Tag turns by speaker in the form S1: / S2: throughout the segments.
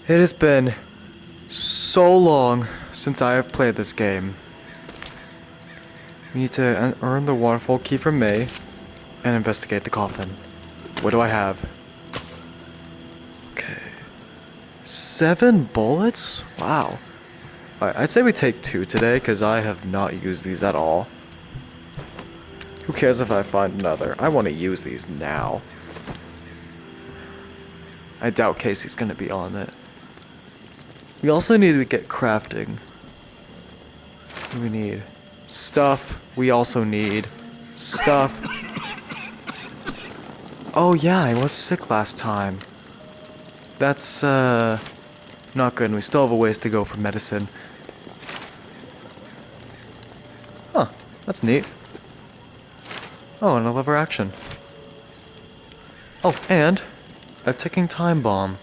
S1: It has been so long since I have played this game. We need to earn the waterfall key from May and investigate the coffin. What do I have? Okay. 7 bullets? Wow. Alright, I'd say we take 2 today because I have not used these at all. Who cares if I find another? I want to use these now. I doubt Casey's going to be on it. We also need to get crafting. What do we need? Stuff. We also need stuff. Oh yeah, I was sick last time. That's not good, and we still have a ways to go for medicine. Huh, that's neat. Oh, and a lever action. Oh, and a ticking time bomb.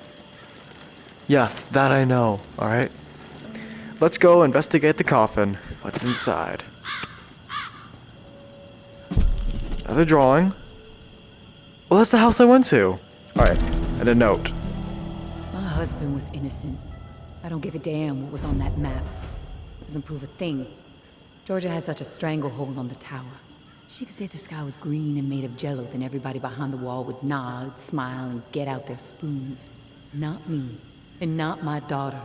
S1: Yeah, that I know, alright? Let's go investigate the coffin. What's inside? Another drawing. Well, that's the house I went to. Alright, and a note.
S2: My husband was innocent. I don't give a damn what was on that map. Doesn't prove a thing. Georgia has such a stranglehold on the tower. She could say the sky was green and made of jello, then everybody behind the wall would nod, smile, and get out their spoons. Not me, and not my daughter.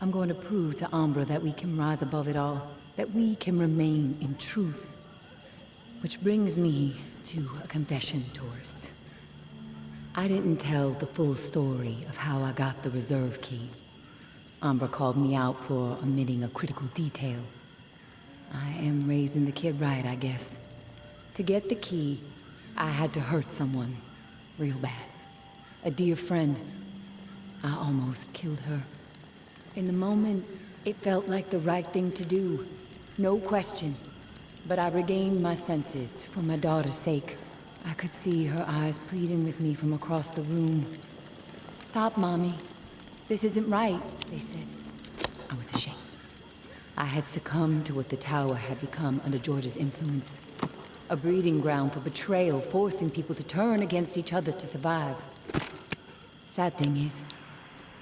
S2: I'm going to prove to Umbra that we can rise above it all, that we can remain in truth. Which brings me to a confession, tourist. I didn't tell the full story of how I got the reserve key. Umbra called me out for omitting a critical detail. I am raising the kid right, I guess. To get the key, I had to hurt someone. Real bad. A dear friend. I almost killed her. In the moment, it felt like the right thing to do. No question. But I regained my senses for my daughter's sake. I could see her eyes pleading with me from across the room. Stop, Mommy. This isn't right, they said. I was ashamed. I had succumbed to what the tower had become under George's influence. A breeding ground for betrayal, forcing people to turn against each other to survive. Sad thing is,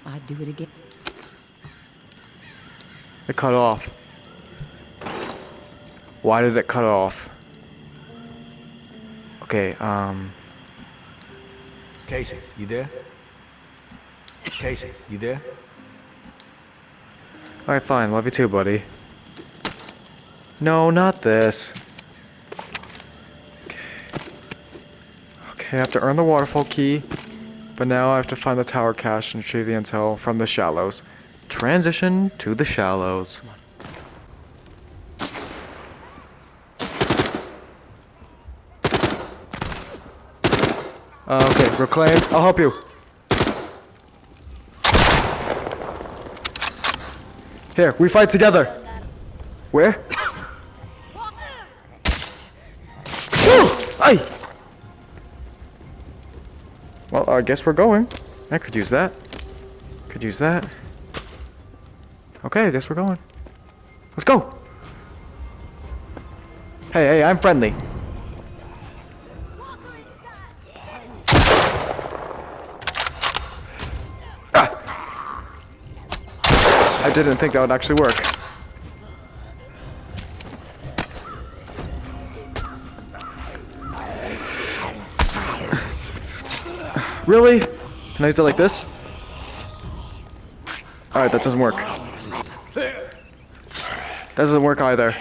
S2: I'd do it again.
S1: It cut off. Why did it cut off? Okay,
S3: Casey, you there? Casey, you there?
S1: Alright, fine. Love you too, buddy. No, not this. Okay, I have to earn the waterfall key. But now I have to find the tower cache and retrieve the intel from the shallows. Transition to the shallows. Okay, reclaimed. I'll help you. Here, we fight together. Where? Ay! Well, I guess we're going. I could use that. Could use that. Okay, I guess we're going. Let's go! Hey, I'm friendly. Ah! I didn't think that would actually work. Really? Can I use it like this? Alright, that doesn't work. That doesn't work either.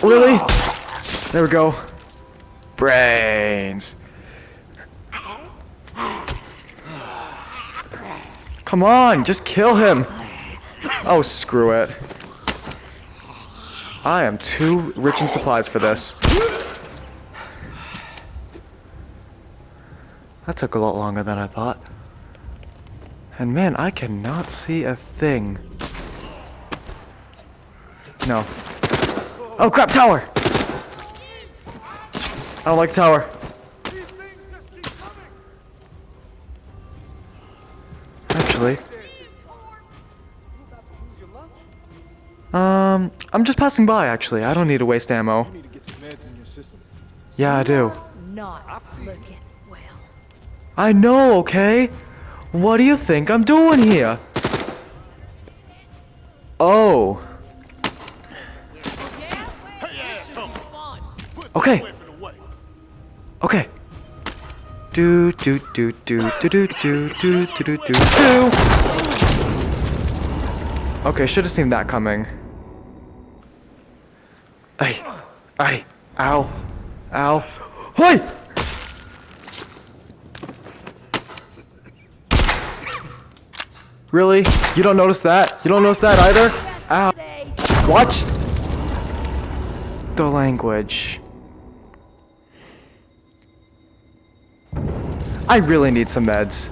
S1: Really? There we go. Brains. Come on, just kill him. Oh, screw it. I am too rich in supplies for this. That took a lot longer than I thought. And man, I cannot see a thing. No. Oh crap, tower! I don't like tower. Actually. I'm just passing by actually. I don't need to waste ammo. Yeah, I do.
S2: Not looking well.
S1: I know, okay? What do you think I'm doing here? Oh. Okay. Okay. Do do do do do do do do do do do do. Okay, should have seen that coming. Ay, ay, ow, ow, hey! Really? You don't notice that? You don't notice that either? Ow. Watch the language. I really need some meds.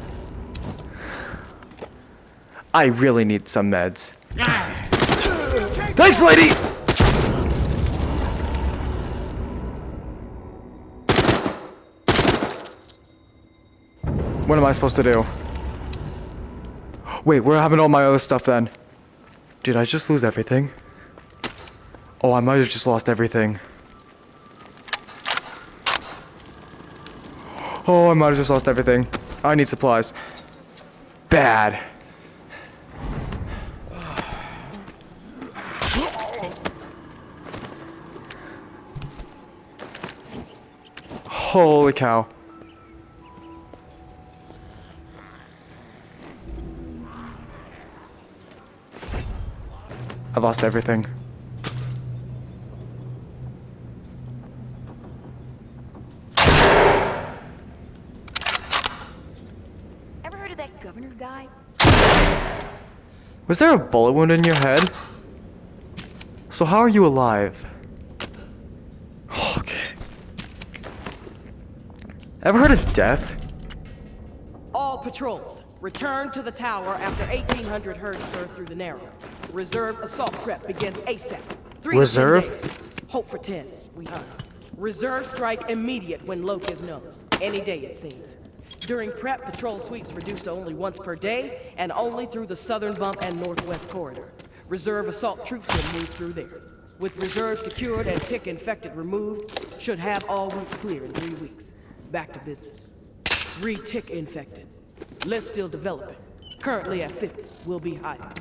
S1: I really need some meds. Thanks, lady! What am I supposed to do? Wait, where happened to all my other stuff then? Did I just lose everything? Oh, I might have just lost everything. Oh, I might have just lost everything. I need supplies. Bad. Holy cow. I lost everything.
S2: Ever heard of that governor guy?
S1: Was there a bullet wound in your head? So how are you alive? Okay. Ever heard of death?
S4: All patrols, return to the tower after 1800 herd stir through the Narrow. Reserve assault prep begins ASAP. 3
S1: Reserve?
S4: to 10 days. Hope for 10. We hunt. Reserve strike immediate when Loke is known. Any day, it seems. During prep, patrol sweeps reduced to only once per day, and only through the southern bump and northwest corridor. Reserve assault troops will move through there. With reserve secured and tick infected removed, should have all routes clear in 3 weeks. Back to business. Re-tick infected. List still developing. Currently at 50. Will be higher.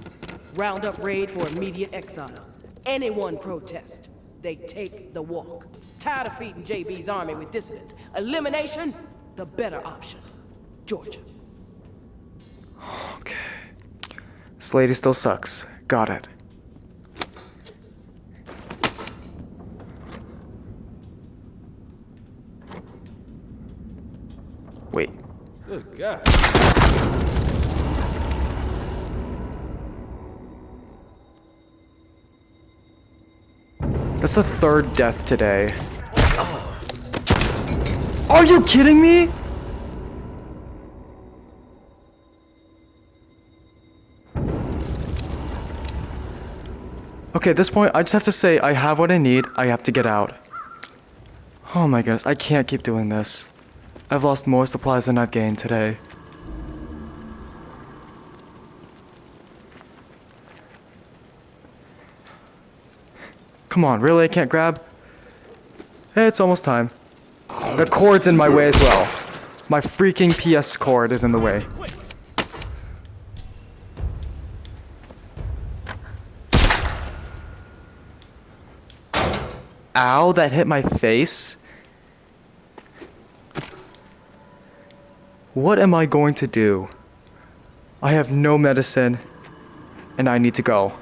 S4: Round up raid for immediate exile. Anyone protest, they take the walk. Tired of feeding JB's army with dissidents. Elimination, the better option. Georgia.
S1: Okay. This lady still sucks. Got it. Wait.
S5: Good God.
S1: That's the third death today. Are you kidding me? Okay, at this point, I just have to say I have what I need. I have to get out. Oh my goodness, I can't keep doing this. I've lost more supplies than I've gained today. Come on, really? I can't grab? Hey, it's almost time. The cord's in my way as well. My freaking PS cord is in the way. Ow, that hit my face. What am I going to do? I have no medicine, and I need to go.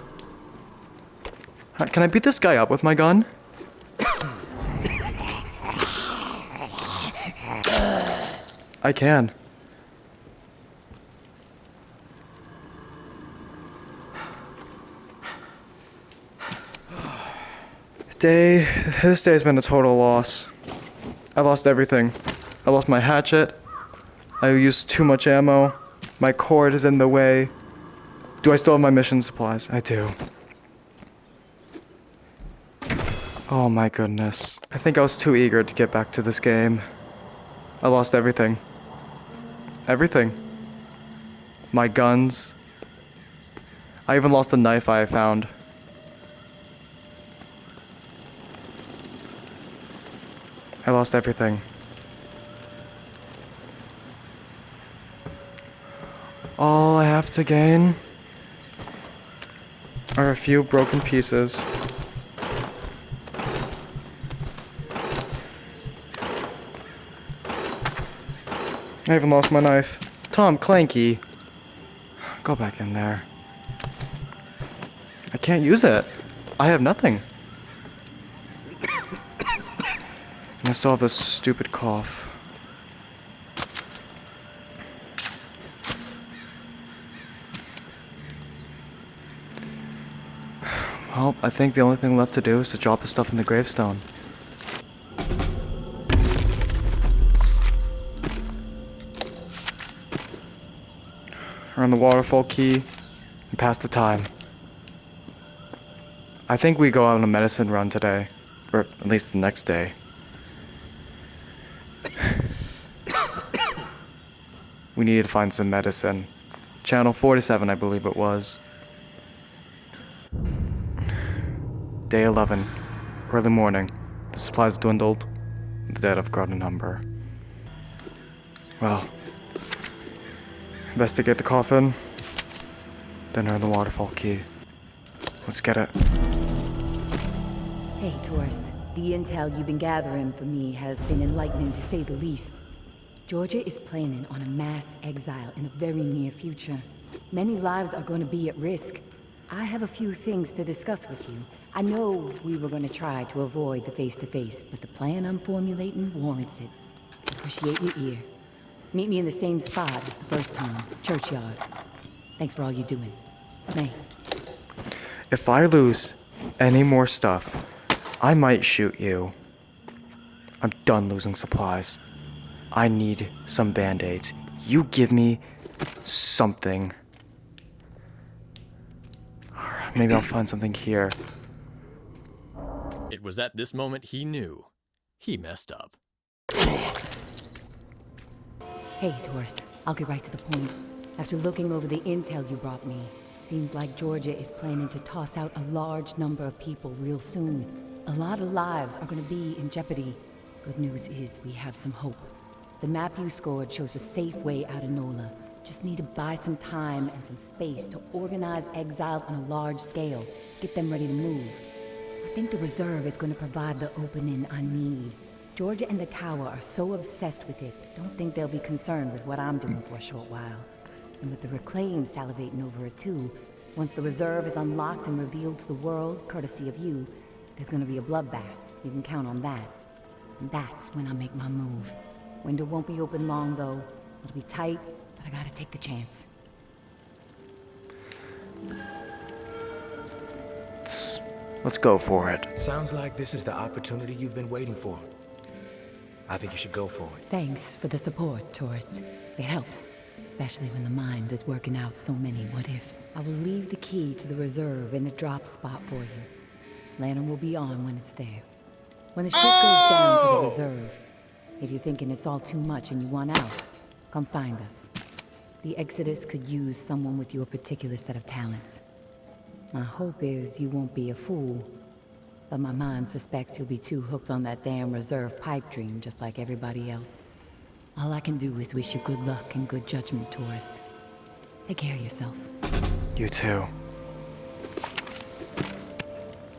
S1: Can I beat this guy up with my gun? I can. This day has been a total loss. I lost everything. I lost my hatchet. I used too much ammo. My cord is in the way. Do I still have my mission supplies? I do. Oh my goodness. I think I was too eager to get back to this game. I lost everything. Everything. My guns. I even lost the knife I found. I lost everything. All I have to gain are a few broken pieces. I even lost my knife. Tom Clanky. Go back in there. I can't use it. I have nothing. And I still have this stupid cough. Well, I think the only thing left to do is to drop the stuff in the gravestone. Earn the waterfall key and pass the time. I think we go out on a medicine run today, or at least the next day. We needed to find some medicine. Channel 47, I believe it was. Day 11. Early morning. The supplies dwindled. The dead have grown in number. Well, investigate the coffin, then earn the waterfall key. Let's get it.
S2: Hey, tourist. The intel you've been gathering for me has been enlightening to say the least. Georgia is planning on a mass exile in the very near future. Many lives are going to be at risk. I have a few things to discuss with you. I know we were going to try to avoid the face-to-face, but the plan I'm formulating warrants it. Appreciate your ear. Meet me in the same spot as the first time, Churchyard. Thanks for all you're doing. May.
S1: If I lose any more stuff, I might shoot you. I'm done losing supplies. I need some band-aids. You give me something. Maybe I'll find something here.
S5: It was at this moment he knew. He messed up.
S2: Hey, tourist. I'll get right to the point. After looking over the intel you brought me, seems like Georgia is planning to toss out a large number of people real soon. A lot of lives are going to be in jeopardy. Good news is we have some hope. The map you scored shows a safe way out of NOLA. Just need to buy some time and some space to organize exiles on a large scale. Get them ready to move. I think the reserve is going to provide the opening I need. Georgia and the Tower are so obsessed with it, don't think they'll be concerned with what I'm doing for a short while. And with the Reclaim salivating over it too, once the reserve is unlocked and revealed to the world, courtesy of you, there's gonna be a bloodbath. You can count on that. And that's when I make my move. Window won't be open long though. It'll be tight, but I gotta take the chance.
S1: Let's go for it.
S3: Sounds like this is the opportunity you've been waiting for. I think you should go for it.
S2: Thanks for the support, tourist. It helps, especially when the mind is working out so many what-ifs. I will leave the key to the reserve in the drop spot for you. Lantern will be on when it's there. When the ship goes down to the reserve, if you're thinking it's all too much and you want out, come find us. The Exodus could use someone with your particular set of talents. My hope is you won't be a fool, but my mind suspects you'll be too hooked on that damn reserve pipe dream just like everybody else. All I can do is wish you good luck and good judgment, tourist. Take care of yourself.
S1: You too.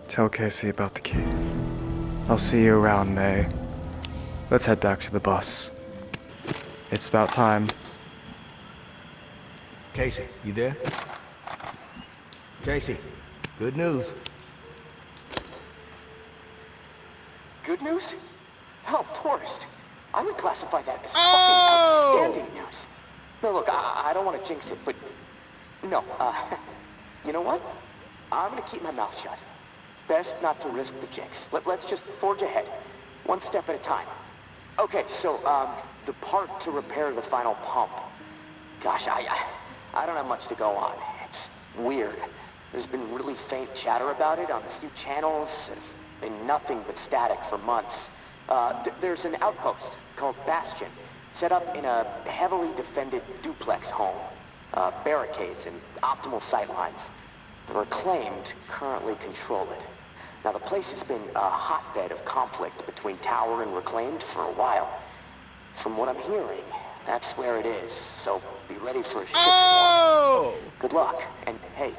S1: Tell Casey about the key. I'll see you around, May. Let's head back to the bus. It's about time.
S3: Casey, you there? Casey, good news.
S6: Good news? Hell, tourist. I would classify that as fucking outstanding news. No, look, I don't want to jinx it, but... No, you know what? I'm gonna keep my mouth shut. Best not to risk the jinx. Let's just forge ahead. One step at a time. Okay, so, the part to repair the final pump. Gosh, I don't have much to go on. It's weird. There's been really faint chatter about it on a few channels, and nothing but static for months. There's an outpost called Bastion, set up in a heavily defended duplex home. Barricades and optimal sightlines. The Reclaimed currently control it. Now, the place has been a hotbed of conflict between Tower and Reclaimed for a while. From what I'm hearing, That's where it is, so be ready for a shit storm.
S3: Oh!
S6: Good luck, and hey,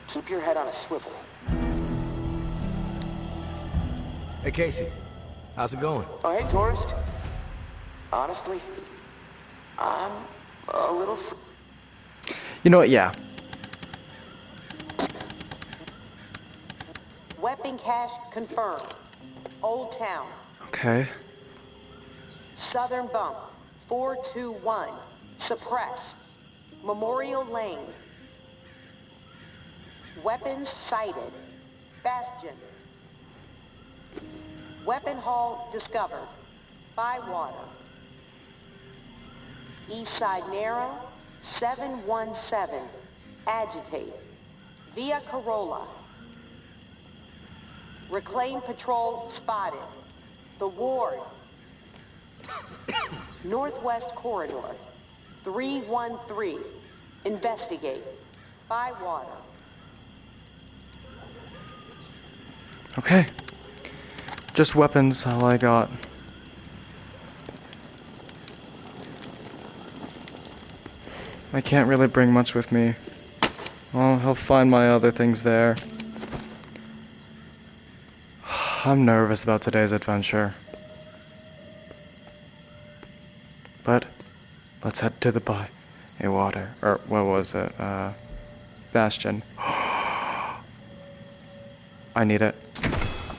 S6: keep your head on a swivel.
S3: Hey, Casey. How's it going?
S6: Oh, hey, tourist. Honestly, I'm a little...
S1: You know what? Yeah.
S7: Weapon cache confirmed. Old Town.
S1: Okay.
S7: Southern Bump. 421. Suppress. Memorial Lane. Weapons sighted. Bastion. Weapon haul discovered. Bywater. East Side Narrow. 717. Agitate. Via Corolla. Reclaim patrol spotted. The ward. Northwest corridor. 313. Investigate. Bywater.
S1: Okay. Just weapons, all I got. I can't really bring much with me. Well, I'll find my other things there. I'm nervous about today's adventure. But let's head to the Bywater. Or what was it? Bastion. I need it.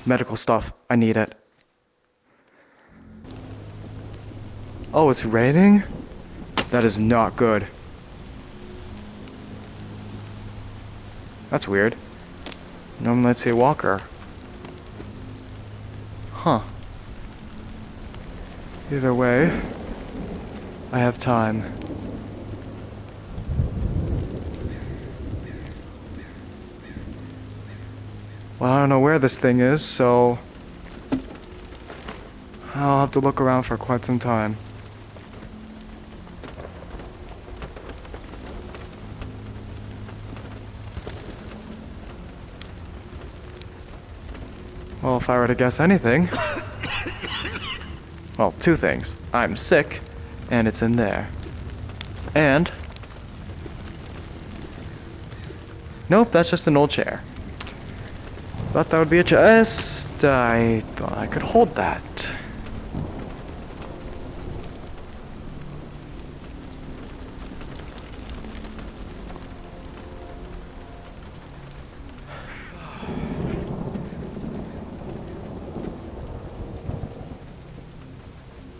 S1: Medical stuff. I need it. Oh, it's raining? That is not good. That's weird. Normally I'd see a walker. Huh. Either way, I have time. Well, I don't know where this thing is, so I'll have to look around for quite some time. Well, if I were to guess anything... Well, two things. I'm sick, and it's in there. And... Nope, that's just an old chair. Thought that would be a chest. I thought I could hold that.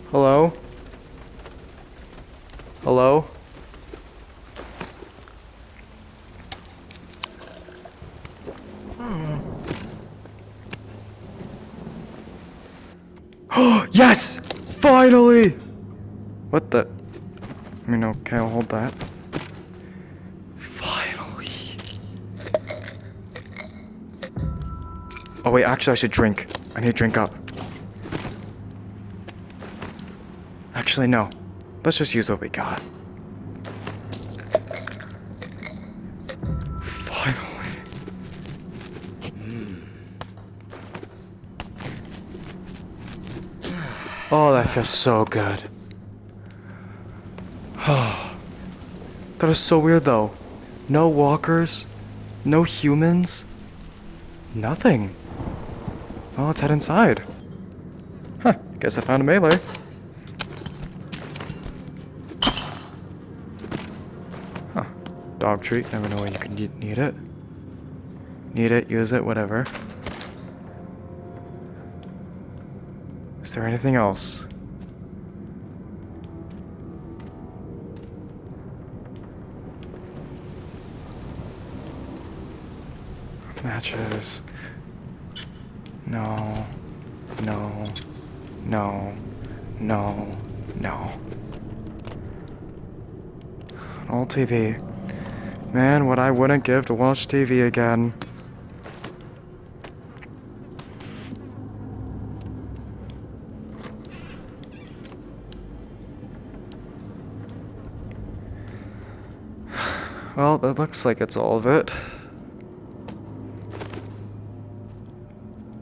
S1: Hello? Hello? Yes! Finally! What the? I mean, okay, I'll hold that. Finally. Oh wait, actually I should drink. I need to drink up. Actually, no. Let's just use what we got. Finally. Oh, that feels so good. That is so weird though. No walkers, no humans, nothing. Well, let's head inside. Huh, guess I found a melee. Huh, dog treat, never know when you can need it. Need it, use it, whatever. Is there anything else? Matches. No. No. No. No. No. Old TV. Man, what I wouldn't give to watch TV again. Well, that looks like it's all of it.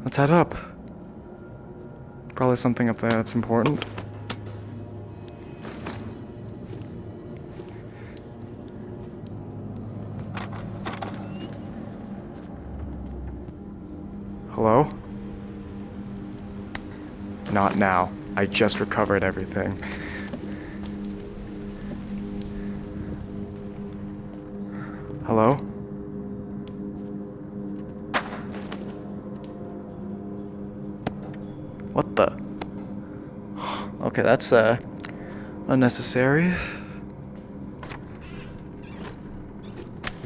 S1: Let's head up. Probably something up there that's important. Hello? Not now. I just recovered everything. Hello? What the? Okay, that's unnecessary.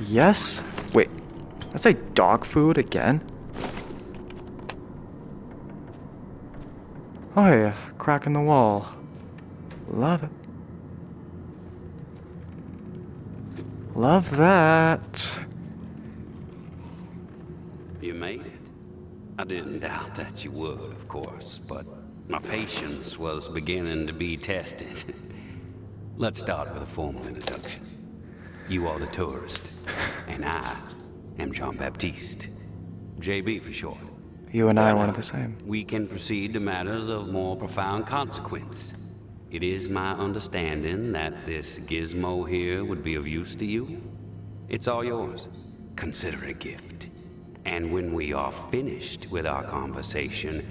S1: Yes? Wait, that's like dog food again? Oh yeah, crack in the wall. Love it. Love that.
S8: You made it. I didn't doubt that you would, of course, but my patience was beginning to be tested. Let's start with a formal introduction. You are the tourist, and I am Jean-Baptiste. JB for short.
S1: You and I are
S8: Now,
S1: one of the same.
S8: we can proceed to matters of more profound consequence. It is my understanding that this gizmo here would be of use to you. It's all yours. Consider it a gift. And when we are finished with our conversation,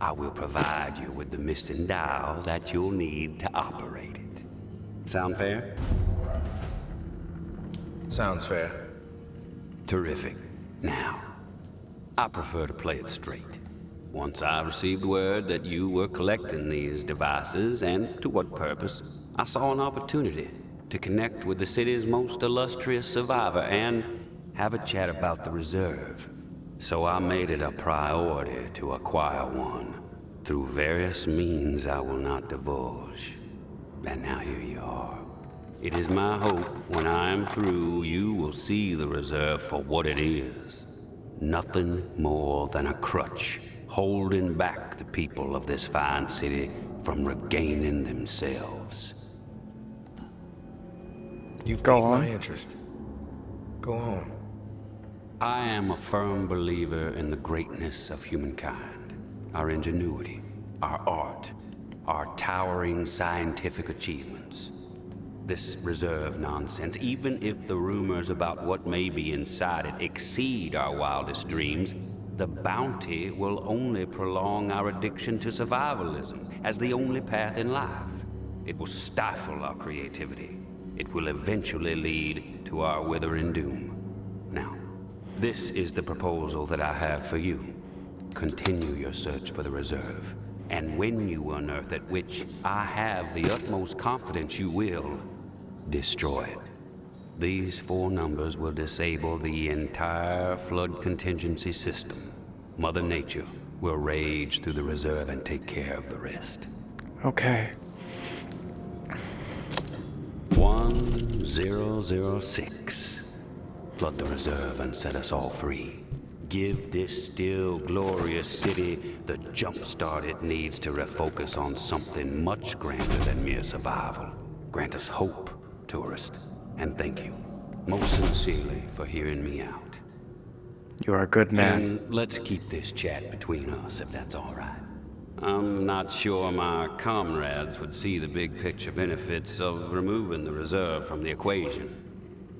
S8: I will provide you with the missing dial that you'll need to operate it. Sound fair?
S3: Sounds fair.
S8: Terrific. Now, I prefer to play it straight. Once I received word that you were collecting these devices, and to what purpose, I saw an opportunity to connect with the city's most illustrious survivor and have a chat about the reserve. So I made it a priority to acquire one, through various means I will not divulge. And now here you are. It is my hope when I am through, you will see the reserve for what it is. Nothing more than a crutch, holding back the people of this fine city from regaining themselves.
S3: You've
S1: Go
S3: piqued
S1: on.
S3: my interest. Go on.
S8: I am a firm believer in the greatness of humankind, our ingenuity, our art, our towering scientific achievements. This reserve nonsense, even if the rumors about what may be inside it exceed our wildest dreams, the bounty will only prolong our addiction to survivalism as the only path in life. It will stifle our creativity. It will eventually lead to our withering doom. Now, this is the proposal that I have for you. Continue your search for the reserve, and when you unearth it, which I have the utmost confidence you will, destroy it. These 4 numbers will disable the entire flood contingency system. Mother Nature will rage through the reserve and take care of the rest.
S1: Okay.
S8: 1006. Flood the reserve and set us all free. Give this still glorious city the jumpstart it needs to refocus on something much grander than mere survival. Grant us hope, tourist, and thank you, most sincerely, for hearing me out.
S1: You are a good man.
S8: And let's keep this chat between us, if that's all right. I'm not sure my comrades would see the big picture benefits of removing the reserve from the equation.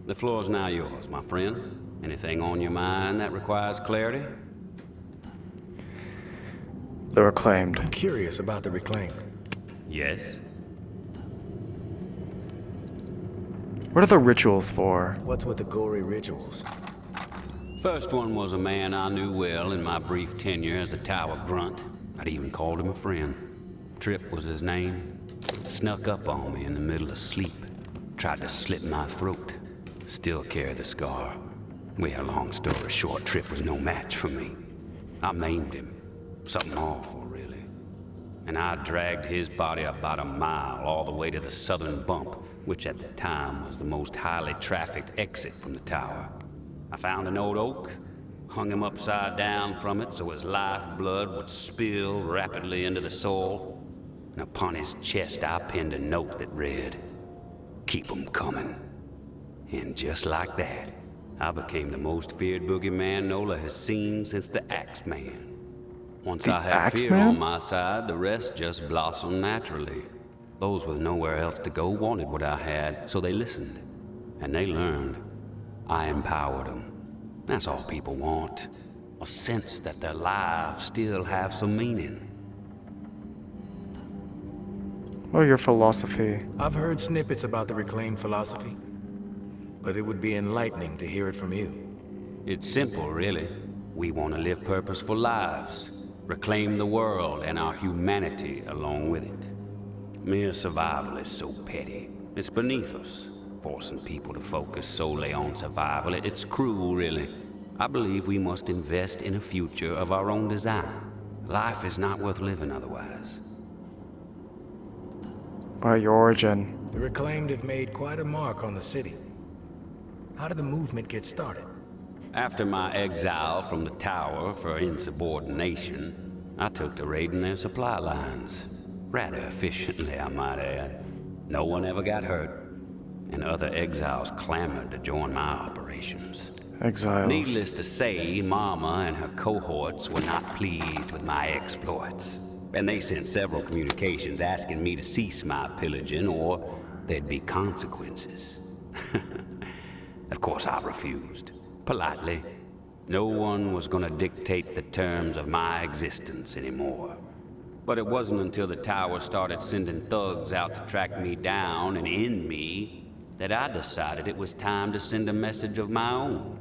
S8: The floor's now yours, my friend. Anything on your mind that requires clarity?
S1: The Reclaimed.
S3: I'm curious about the Reclaimed.
S8: Yes.
S1: What are the rituals for?
S3: What's with the gory rituals?
S8: First one was a man I knew well in my brief tenure as a tower grunt. I'd even called him a friend. Trip was his name. Snuck up on me in the middle of sleep. Tried to slit my throat. Still carry the scar. Well, long story short, Trip was no match for me. I maimed him. Something awful, really. And I dragged his body about a mile all the way to the southern bump, which at the time was the most highly trafficked exit from the tower. I found an old oak, hung him upside down from it so his lifeblood would spill rapidly into the soil, and upon his chest I pinned a note that read, "Keep 'em coming." And just like that, I became the most feared boogeyman Nola has seen since the Axeman. Once
S1: The
S8: I had fear
S1: Axeman?
S8: on my side, the rest just blossomed naturally. Those with nowhere else to go wanted what I had, so they listened. And they learned. I empowered them. That's all people want. a sense that their lives still have some meaning.
S1: What your philosophy?
S3: I've heard snippets about the reclaimed philosophy, but it would be enlightening to hear it from you.
S8: It's simple, really. We want to live purposeful lives, reclaim the world and our humanity along with it. Mere survival is so petty. It's beneath us, forcing people to focus solely on survival. It's cruel, really. I believe we must invest in a future of our own design. Life is not worth living otherwise.
S1: By your origin.
S3: The Reclaimed have made quite a mark on the city. How did the movement get started?
S8: After my exile from the tower for insubordination, I took to raiding their supply lines. Rather efficiently, I might add. No one ever got hurt, and other exiles clamored to join my operations.
S1: Exiles.
S8: Needless to say, Mama and her cohorts were not pleased with my exploits, and they sent several communications asking me to cease my pillaging or there'd be consequences. Of course, I refused. Politely. No one was gonna dictate the terms of my existence anymore. But it wasn't until the tower started sending thugs out to track me down and end me that I decided it was time to send a message of my own.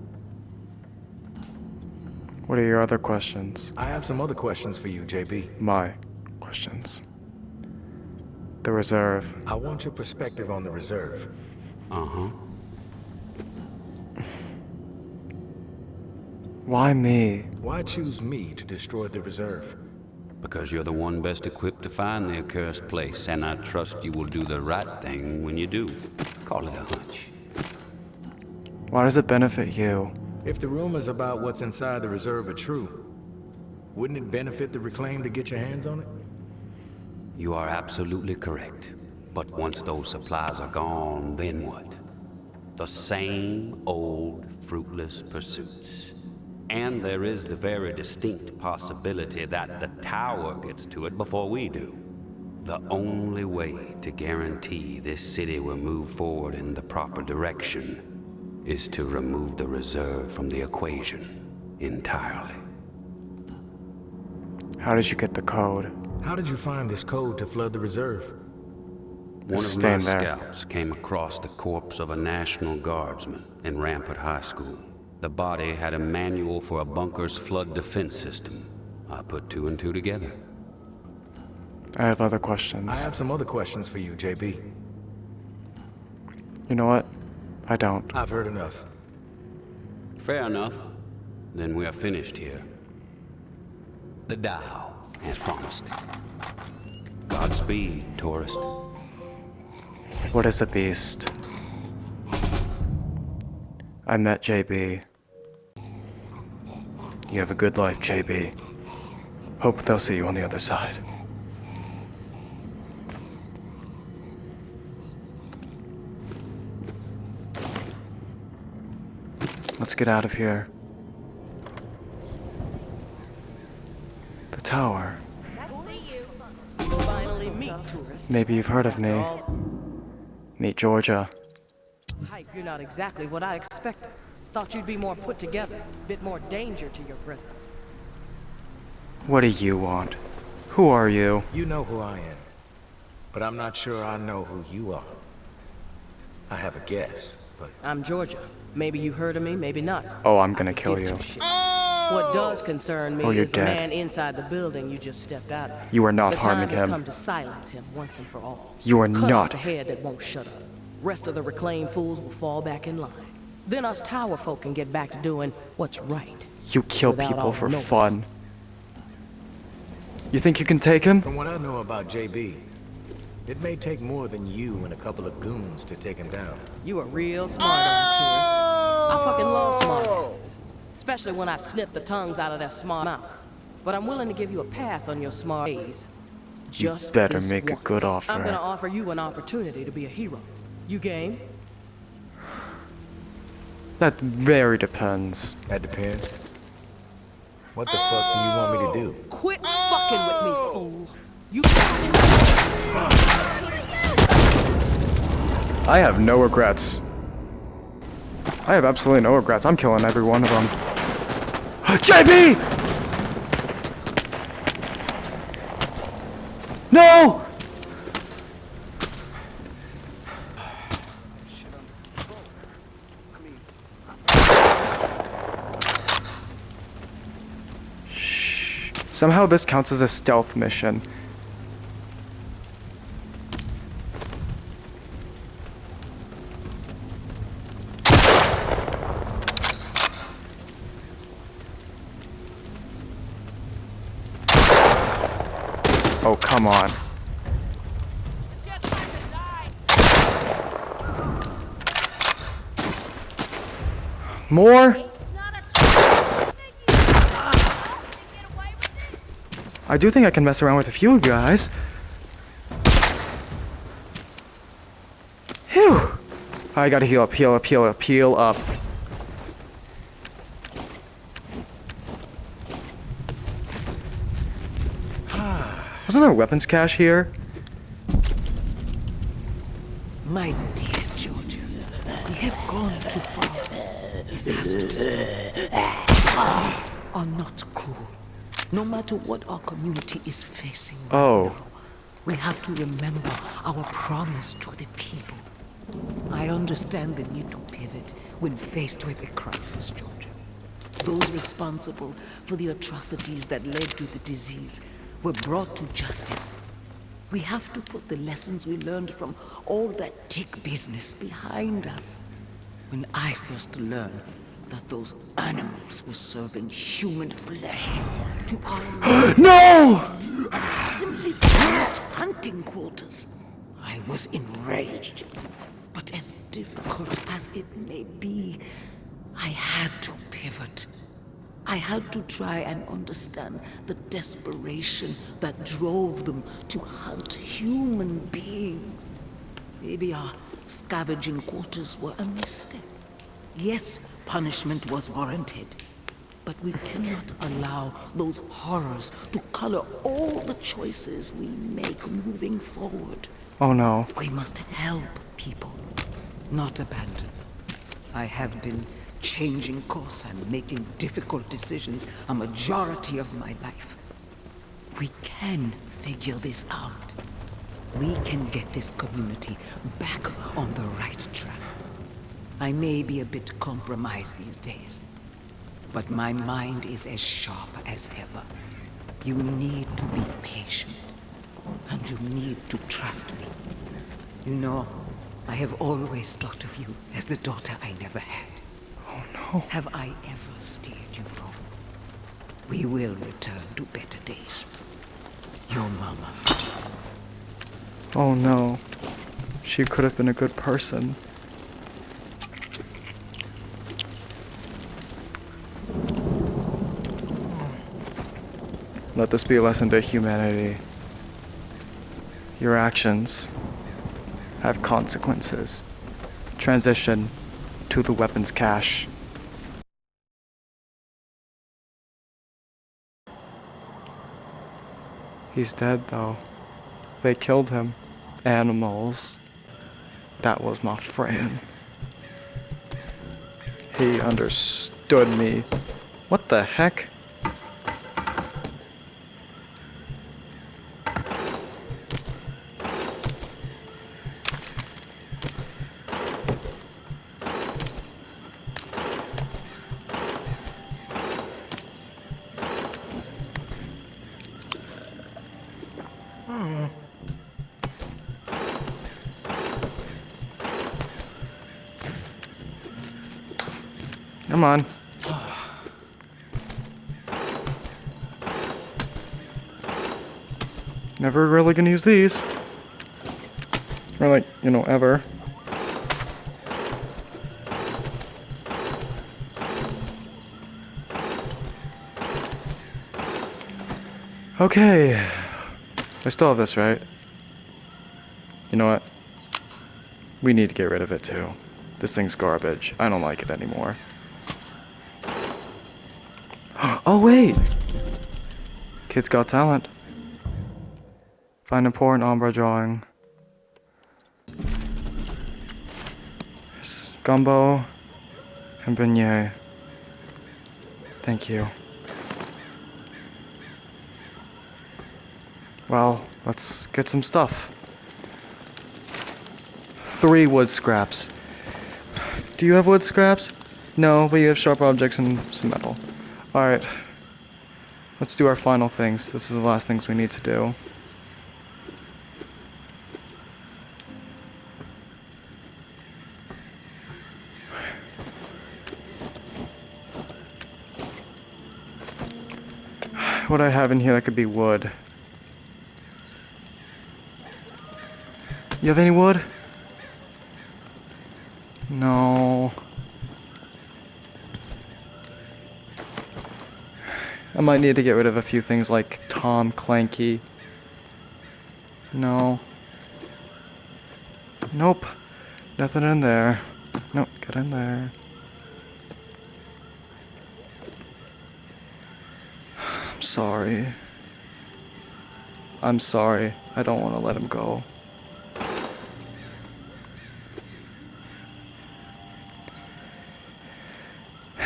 S1: What are your other questions?
S3: I have some other questions for you, JB.
S1: My questions. The reserve.
S3: I want your perspective on the reserve.
S8: Uh-huh.
S1: Why me?
S3: Why choose me to destroy the reserve?
S8: Because you're the one best equipped to find the accursed place, and I trust you will do the right thing when you do. Call it a hunch.
S1: Why does it benefit you?
S3: If the rumors about what's inside the reserve are true, wouldn't it benefit the Reclaimed to get your hands on it?
S8: You are absolutely correct. But once those supplies are gone, then what? The same old fruitless pursuits. And there is the very distinct possibility that the tower gets to it before we do. The only way to guarantee this city will move forward in the proper direction is to remove the reserve from the equation entirely.
S1: How did you get the code?
S3: How did you find this code to flood the reserve?
S8: One of my
S1: Stand there.
S8: scouts came across the corpse of a National Guardsman in Rampart High School. The body had a manual for a bunker's flood defense system. I put two and two together.
S1: I have other questions.
S3: I have some other questions for you, JB.
S1: You know what? I don't.
S3: I've heard enough.
S8: Fair enough. Then we are finished here. The Tao, as promised. Godspeed, tourist.
S1: What is a beast? I met JB. You have a good life, JB. Hope they'll see you on the other side. Let's get out of here. The tower.
S4: Finally meet, tourist.
S1: Maybe you've heard of me. Meet Georgia.
S4: Hype, you're not exactly what I expected. Thought you'd be more put together, bit more danger to your presence.
S1: What do you want? Who are you?
S3: You know who I am, but I'm not sure I know who you are. I have a guess, but...
S4: I'm Georgia. Maybe you heard of me, maybe not.
S1: Oh, I'm gonna kill
S4: Give
S1: you.
S4: two shits. What does concern me
S1: Oh, you're
S4: is the
S1: dead.
S4: man inside the building you just stepped out of.
S1: You are not
S4: the
S1: harming
S4: time has
S1: him.
S4: come to silence him once and for all.
S1: You are
S4: Cut off
S1: not.
S4: the head that won't shut up. Rest of the reclaimed fools will fall back in line. Then us tower folk can get back to doing what's right.
S1: You kill
S4: Without
S1: people
S4: all
S1: for
S4: noise.
S1: fun. You think you can take him?
S3: From what I know about JB, it may take more than you and a couple of goons to take him down.
S4: You a real smart ass tourist. I fucking love smart asses. Especially when I've snipped the tongues out of their smart mouths. But I'm willing to give you a pass on your smart ways. Just
S1: better
S4: this
S1: make a
S4: once.
S1: good offer.
S4: I'm gonna offer you an opportunity to be a hero. You game?
S1: That very depends.
S3: That depends. What the fuck do you want me to do?
S4: Quit fucking with me, fool. You
S1: I have no regrets. I have absolutely no regrets. I'm killing every one of them. JB! No! Shh. Somehow this counts as a stealth mission. Oh, come on. More? I do think I can mess around with a few guys. Phew. I gotta heal up, heal up, heal up, heal up. Wasn't there a weapons cache here?
S9: My dear Georgia, we have gone too far. Disasters are not cool. No matter what our community is facing.
S1: Oh.
S9: We have to remember our promise to the people. I understand the need to pivot when faced with a crisis, Georgia. Those responsible for the atrocities that led to the disease were brought to justice. We have to put the lessons we learned from all that tick business behind us. When I first learned that those animals were serving human flesh to our
S1: No!
S9: simply hunting quarters, I was enraged. But as difficult as it may be, I had to pivot. I had to try and understand the desperation that drove them to hunt human beings. Maybe our scavenging quarters were a mistake. Yes, punishment was warranted. But we cannot allow those horrors to color all the choices we make moving forward.
S1: Oh no.
S9: We must help people, not abandon. I have been changing course and making difficult decisions a majority of my life. We can figure this out. We can get this community back on the right track. I may be a bit compromised these days, but my mind is as sharp as ever. You need to be patient, and you need to trust me. You know, I have always thought of you as the daughter I never had.
S1: Oh no.
S9: Have I ever steered you wrong? We will return to better days. Your mama.
S1: Oh no. She could have been a good person. Let this be a lesson to humanity. Your actions have consequences. Transition to the weapons cache. He's dead though. They killed him. Animals. That was my friend. He understood me. What the heck? Come on. Never really gonna use these. Or like, you know, ever. Okay. I still have this, right? You know what? We need to get rid of it too. This thing's garbage. I don't like it anymore. Oh wait! Kids Got Talent. Find important ombre drawing. There's gumbo and beignet. Thank you. Well, let's get some stuff. 3 wood scraps. Do you have wood scraps? No, but you have sharp objects and some metal. Alright. Let's do our final things. This is the last things we need to do. What do I have in here that could be wood? You have any wood? No. I might need to get rid of a few things like Tom Clanky. No. Nope. Nothing in there. Nope, get in there. I'm sorry. I'm sorry. I don't want to let him go.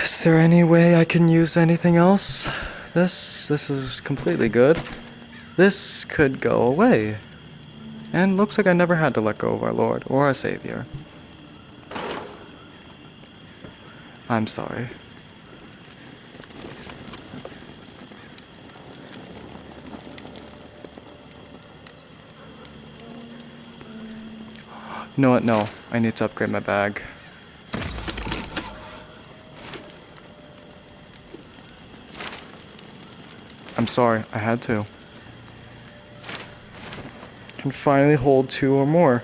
S1: Is there any way I can use anything else? This is completely good. This could go away. And looks like I never had to let go of our Lord or our Savior. I'm sorry. You know what? No. I need to upgrade my bag. I'm sorry. I had to. Can finally hold 2 or more.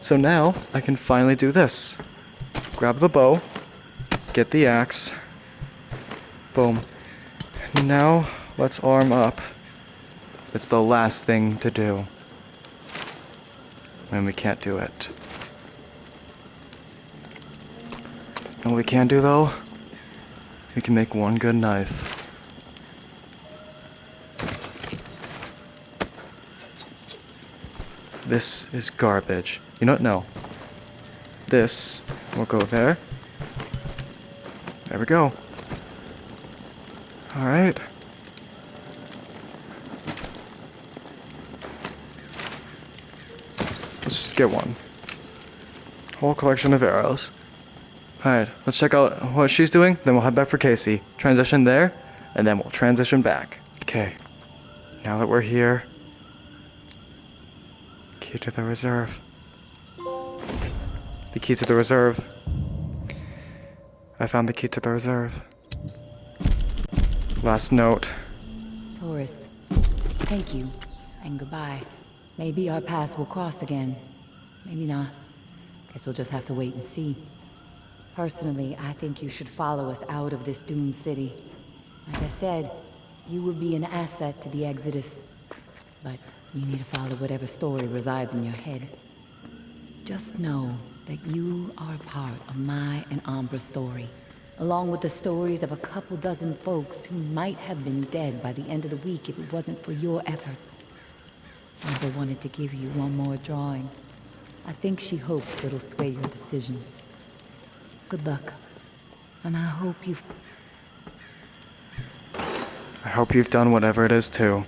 S1: So now I can finally do this. Grab the bow. Get the axe. Boom. Now let's arm up. It's the last thing to do. And we can't do it. And what we can do though, we can make one good knife. This is garbage. You know what? No. This will go there. There we go. Alright. Let's just get one. Whole collection of arrows. Alright, let's check out what she's doing, then we'll head back for Casey. Transition there, and then we'll transition back. Okay. Now that we're here. Key to the reserve. The key to the reserve. I found the key to the reserve. Last note.
S2: Tourist, thank you, and goodbye. Maybe our paths will cross again. Maybe not. Guess we'll just have to wait and see. Personally, I think you should follow us out of this doomed city. Like I said, you would be an asset to the Exodus. But you need to follow whatever story resides in your head. Just know that you are a part of my and Umbra's story, along with the stories of a couple dozen folks who might have been dead by the end of the week if it wasn't for your efforts. Umbra wanted to give you one more drawing. I think she hopes it'll sway your decision. Good luck, and I hope
S1: you've done whatever it is too.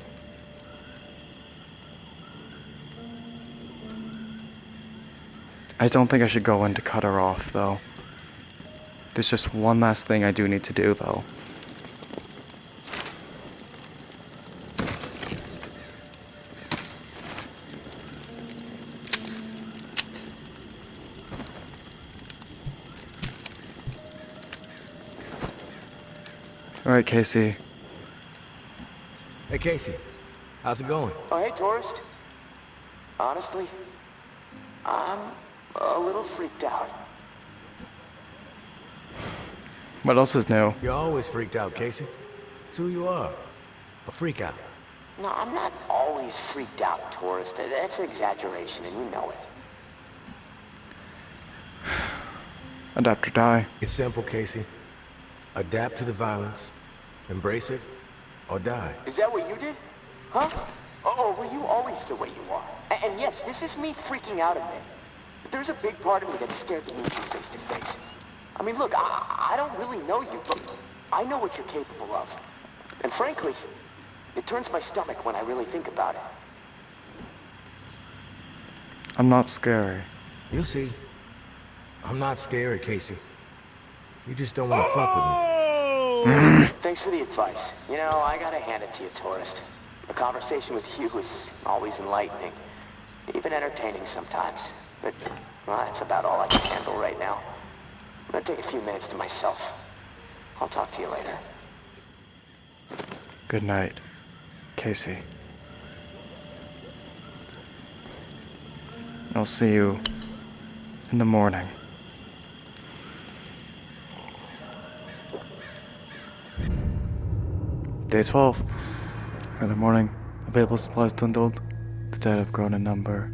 S1: I don't think I should go in to cut her off, though. There's just one last thing I do need to do, though. Alright, Casey.
S3: Hey, Casey. How's it going?
S6: Oh, hey, tourist. Honestly, I'm a little freaked out.
S1: What else is new?
S3: You're always freaked out, Casey. It's who you are. A freak out.
S6: No, I'm not always freaked out, tourist. That's an exaggeration, and you know it.
S1: Adapt or die.
S3: It's simple, Casey. Adapt to the violence, embrace it, or die.
S6: Is that what you did? Huh? Oh, were you always the way you are? And yes, this is me freaking out a bit. But there's a big part of me that's scared to meet you face to face. I mean, look, I don't really know you, but I know what you're capable of. And frankly, it turns my stomach when I really think about it.
S1: I'm not scary.
S3: You'll see. I'm not scary, Casey. You just don't want to fuck with me.
S6: Thanks for the advice. You know, I gotta hand it to you, tourist. A conversation with you is always enlightening. Even entertaining sometimes. But, well, that's about all I can handle right now. I'm gonna take a few minutes to myself. I'll talk to you later.
S1: Good night, Casey. I'll see you in the morning. Day 12. Early morning. Available supplies dwindled. The dead have grown in number.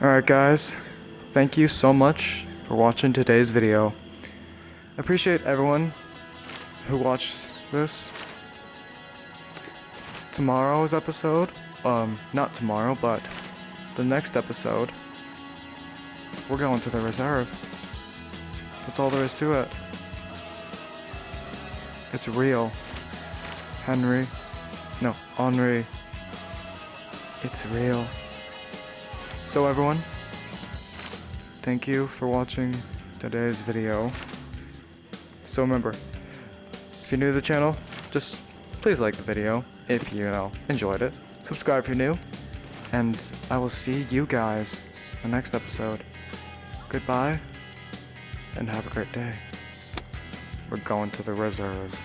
S1: Alright guys, thank you so much for watching today's video. I appreciate everyone who watched this. Tomorrow's episode, not tomorrow, but the next episode, we're going to the reserve. That's all there is to it. It's real. Henry. It's real. So everyone, thank you for watching today's video. So remember, if you're new to the channel, just please like the video if you enjoyed it. Subscribe if you're new, and I will see you guys in the next episode. Goodbye, and have a great day. We're going to the reserve.